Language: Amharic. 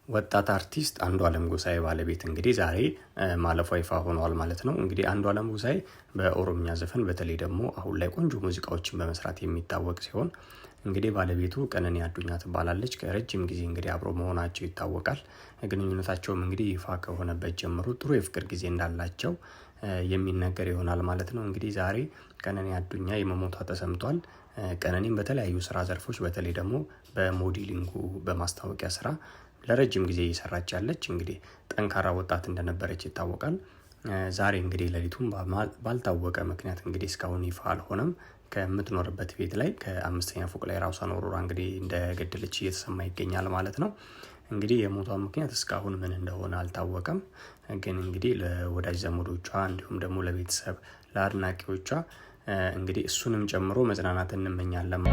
ወጣት አርቲስት አንዷለም ጎሳኤ ባለቤት እንግዲህ ዛሬ ማለፏ ይፋ ሆኗል ማለት ነው። እንግዲህ አንዷለም ጎሳኤ በኦሮምኛ ዘፈን በተለይ ደግሞ አሁን ላይ ቆንጆ ሙዚቃዎችን በመስራት የሚታወቅ ሲሆን እንግዲህ ባለቤቱ ቀነኒ አዱኛ ትባላለች። ከረጅም ጊዜ እንግዲህ አብሮ መሆናቸው ይታወቃል። ግንኙነታቸውም እንግዲህ ይፋ ከሆነበት ጀምሮ ጥሩ የፍቅር ጊዜ እንዳላቸው የሚነገር ይሆናል ማለት ነው። እንግዲህ ዛሬ ቀነኒ አዱኛ የመሞቷ ተሰምቷል። ቀነኒም በተለያዩ ስራ ዘርፎች በተለይ ደግሞ በሞዴሊንጉ በማስታወቂያ ስራ ለረጅም ጊዜ እየሰራች ያለች እንግዲህ ጠንካራ ወጣት እንደነበረች ይታወቃል። ዛሬ እንግዲህ ሌሊቱን ባልታወቀ ምክንያት እንግዲህ እስካሁን ይፋ አልሆነም ከምትኖርበት ቤት ላይ ከ5ኛ ፎቅ ላይ ራሷን ወርውራ እንግዲህ እንደገደለች እየተሰማ ይገኛል ማለት ነው። እንግዲህ የሞቷ ምክንያት እስካሁን ምን እንደሆነ አልታወቀም። ግን እንግዲህ ለወዳጅ ዘመዶቿ እንዲሁም ደግሞ ለቤተሰብ ለአድናቂዎቿ እንግዲህ እሱንም ጨምሮ መጽናናትን እንመኛለን።